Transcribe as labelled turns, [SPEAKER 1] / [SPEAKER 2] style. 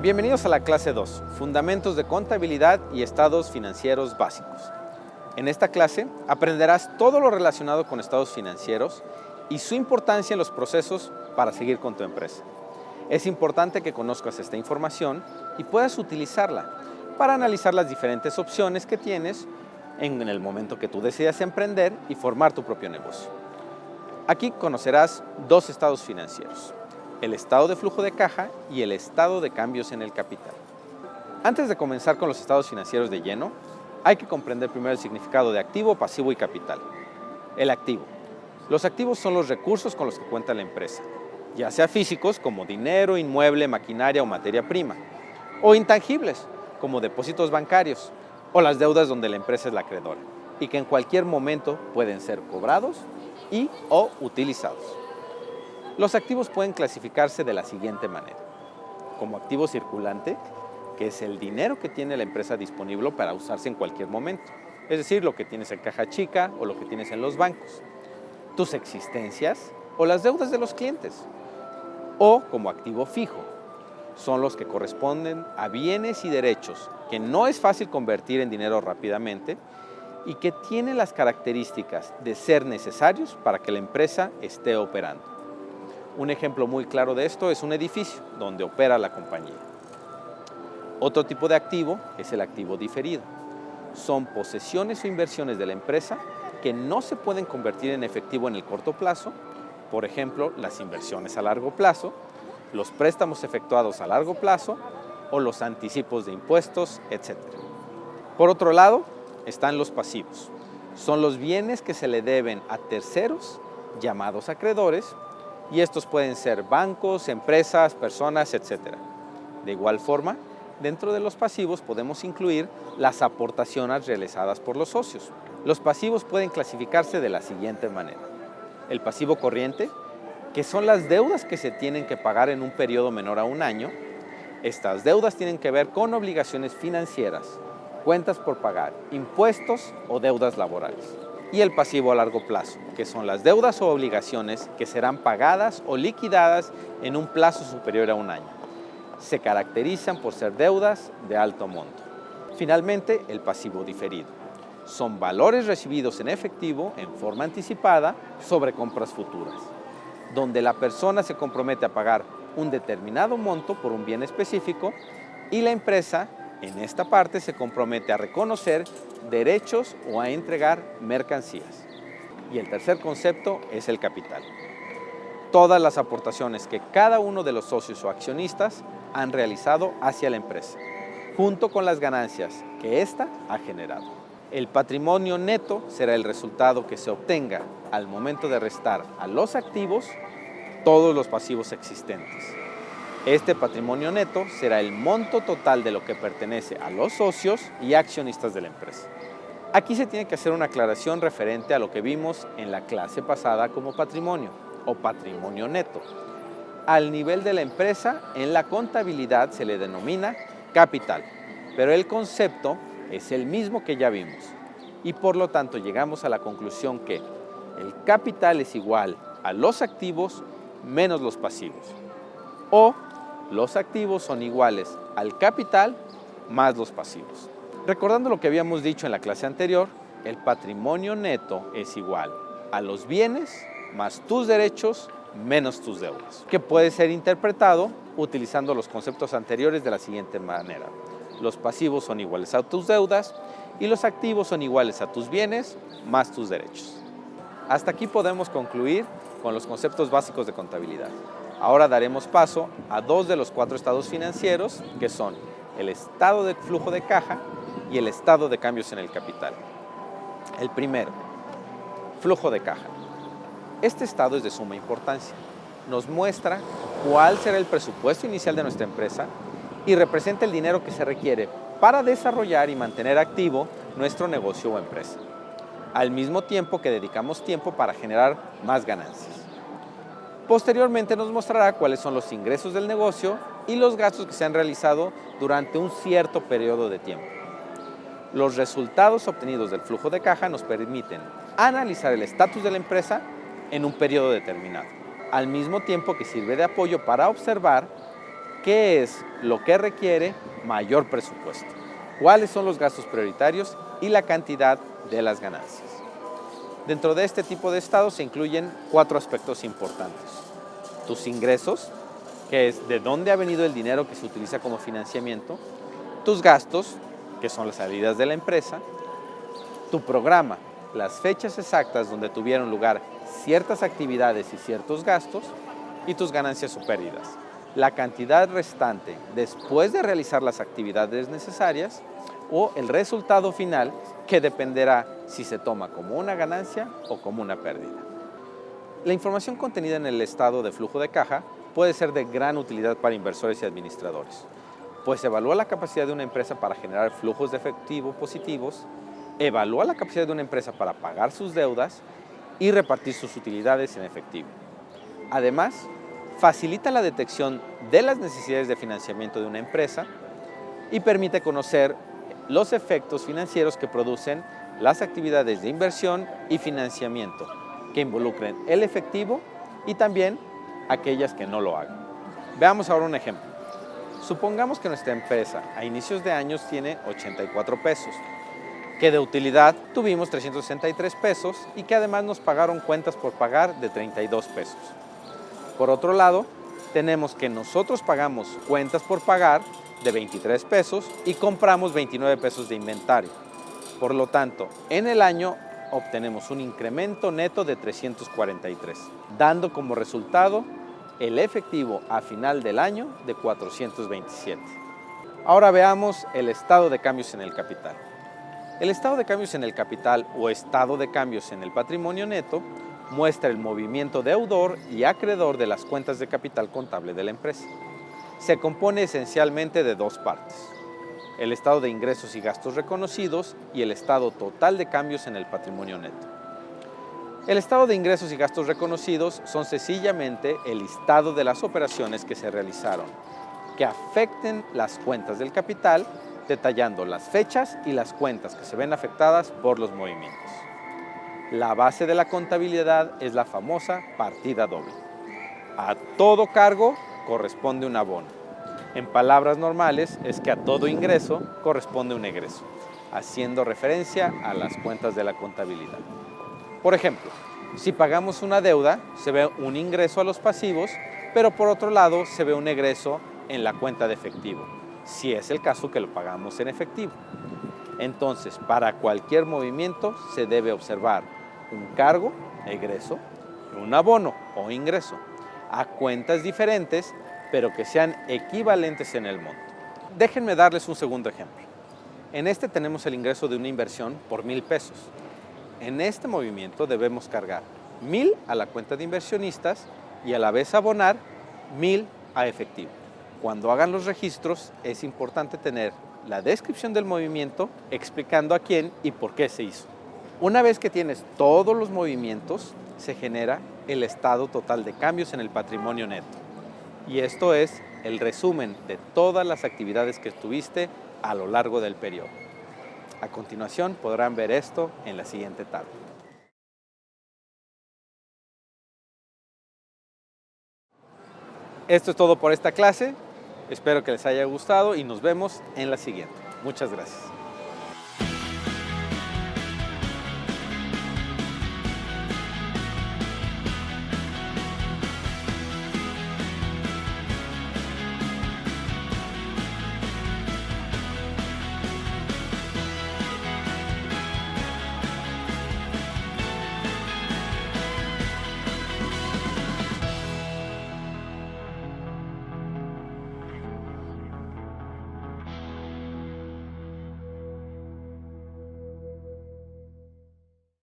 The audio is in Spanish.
[SPEAKER 1] Bienvenidos a la clase 2, Fundamentos de Contabilidad y Estados Financieros Básicos. En esta clase aprenderás todo lo relacionado con estados financieros y su importancia en los procesos para seguir con tu empresa. Es importante que conozcas esta información y puedas utilizarla para analizar las diferentes opciones que tienes en el momento que tú decidas emprender y formar tu propio negocio. Aquí conocerás dos estados financieros: el estado de flujo de caja y el estado de cambios en el capital. Antes de comenzar con los estados financieros de lleno, hay que comprender primero el significado de activo, pasivo y capital. El activo. Los activos son los recursos con los que cuenta la empresa, ya sea físicos como dinero, inmueble, maquinaria o materia prima, o intangibles como depósitos bancarios o las deudas donde la empresa es la acreedora y que en cualquier momento pueden ser cobrados y o utilizados. Los activos pueden clasificarse de la siguiente manera: como activo circulante, que es el dinero que tiene la empresa disponible para usarse en cualquier momento, es decir, lo que tienes en caja chica o lo que tienes en los bancos, tus existencias o las deudas de los clientes. O como activo fijo, son los que corresponden a bienes y derechos que no es fácil convertir en dinero rápidamente y que tienen las características de ser necesarios para que la empresa esté operando. Un ejemplo muy claro de esto es un edificio donde opera la compañía. Otro tipo de activo es el activo diferido. Son posesiones o inversiones de la empresa que no se pueden convertir en efectivo en el corto plazo, por ejemplo, las inversiones a largo plazo, los préstamos efectuados a largo plazo o los anticipos de impuestos, etc. Por otro lado, están los pasivos. Son los bienes que se le deben a terceros, llamados acreedores, y estos pueden ser bancos, empresas, personas, etc. De igual forma, dentro de los pasivos podemos incluir las aportaciones realizadas por los socios. Los pasivos pueden clasificarse de la siguiente manera: el pasivo corriente, que son las deudas que se tienen que pagar en un periodo menor a un año. Estas deudas tienen que ver con obligaciones financieras, cuentas por pagar, impuestos o deudas laborales. Y el pasivo a largo plazo, que son las deudas o obligaciones que serán pagadas o liquidadas en un plazo superior a un año. Se caracterizan por ser deudas de alto monto. Finalmente, el pasivo diferido. Son valores recibidos en efectivo en forma anticipada sobre compras futuras, donde la persona se compromete a pagar un determinado monto por un bien específico y la empresa en esta parte se compromete a reconocer derechos o a entregar mercancías. Y el tercer concepto es el capital. Todas las aportaciones que cada uno de los socios o accionistas han realizado hacia la empresa, junto con las ganancias que ésta ha generado. El patrimonio neto será el resultado que se obtenga al momento de restar a los activos todos los pasivos existentes. Este patrimonio neto será el monto total de lo que pertenece a los socios y accionistas de la empresa. Aquí se tiene que hacer una aclaración referente a lo que vimos en la clase pasada como patrimonio o patrimonio neto. Al nivel de la empresa, en la contabilidad se le denomina capital, pero el concepto es el mismo que ya vimos y por lo tanto llegamos a la conclusión que el capital es igual a los activos menos los pasivos, o los activos son iguales al capital más los pasivos. Recordando lo que habíamos dicho en la clase anterior, el patrimonio neto es igual a los bienes más tus derechos menos tus deudas, que puede ser interpretado utilizando los conceptos anteriores de la siguiente manera: los pasivos son iguales a tus deudas y los activos son iguales a tus bienes más tus derechos. Hasta aquí podemos concluir con los conceptos básicos de contabilidad. Ahora daremos paso a dos de los cuatro estados financieros, que son el estado de flujo de caja y el estado de cambios en el capital. El primero, flujo de caja. Este estado es de suma importancia. Nos muestra cuál será el presupuesto inicial de nuestra empresa y representa el dinero que se requiere para desarrollar y mantener activo nuestro negocio o empresa, al mismo tiempo que dedicamos tiempo para generar más ganancias. Posteriormente nos mostrará cuáles son los ingresos del negocio y los gastos que se han realizado durante un cierto periodo de tiempo. Los resultados obtenidos del flujo de caja nos permiten analizar el estatus de la empresa en un periodo determinado, al mismo tiempo que sirve de apoyo para observar ¿qué es lo que requiere mayor presupuesto? ¿Cuáles son los gastos prioritarios y la cantidad de las ganancias? Dentro de este tipo de estados se incluyen 4 aspectos importantes. Tus ingresos, que es de dónde ha venido el dinero que se utiliza como financiamiento. Tus gastos, que son las salidas de la empresa. Tu programa, las fechas exactas donde tuvieron lugar ciertas actividades y ciertos gastos. Y tus ganancias o pérdidas, la cantidad restante después de realizar las actividades necesarias o el resultado final que dependerá si se toma como una ganancia o como una pérdida. La información contenida en el estado de flujo de caja puede ser de gran utilidad para inversores y administradores, pues evalúa la capacidad de una empresa para generar flujos de efectivo positivos, evalúa la capacidad de una empresa para pagar sus deudas y repartir sus utilidades en efectivo. Además, facilita la detección de las necesidades de financiamiento de una empresa y permite conocer los efectos financieros que producen las actividades de inversión y financiamiento que involucren el efectivo y también aquellas que no lo hagan. Veamos ahora un ejemplo. Supongamos que nuestra empresa a inicios de años tiene 84 pesos, que de utilidad tuvimos 363 pesos y que además nos pagaron cuentas por pagar de 32 pesos. Por otro lado, tenemos que nosotros pagamos cuentas por pagar de 23 pesos y compramos 29 pesos de inventario. Por lo tanto, en el año obtenemos un incremento neto de 343, dando como resultado el efectivo a final del año de 427. Ahora veamos el estado de cambios en el capital. El estado de cambios en el capital o estado de cambios en el patrimonio neto muestra el movimiento deudor y acreedor de las cuentas de capital contable de la empresa. Se compone esencialmente de 2 partes: el estado de ingresos y gastos reconocidos y el estado total de cambios en el patrimonio neto. El estado de ingresos y gastos reconocidos son sencillamente el listado de las operaciones que se realizaron, que afecten las cuentas del capital, detallando las fechas y las cuentas que se ven afectadas por los movimientos. La base de la contabilidad es la famosa partida doble. A todo cargo corresponde un abono. En palabras normales es que a todo ingreso corresponde un egreso, haciendo referencia a las cuentas de la contabilidad. Por ejemplo, si pagamos una deuda, se ve un ingreso a los pasivos, pero por otro lado se ve un egreso en la cuenta de efectivo, si es el caso que lo pagamos en efectivo. Entonces, para cualquier movimiento se debe observar un cargo, egreso, y un abono o ingreso, a cuentas diferentes, pero que sean equivalentes en el monto. Déjenme darles un segundo ejemplo. En este tenemos el ingreso de una inversión por 1,000 pesos. En este movimiento debemos cargar 1,000 a la cuenta de inversionistas y a la vez abonar 1,000 a efectivo. Cuando hagan los registros es importante tener la descripción del movimiento explicando a quién y por qué se hizo. Una vez que tienes todos los movimientos, se genera el estado total de cambios en el patrimonio neto. Y esto es el resumen de todas las actividades que tuviste a lo largo del periodo. A continuación podrán ver esto en la siguiente tabla. Esto es todo por esta clase. Espero que les haya gustado y nos vemos en la siguiente. Muchas gracias.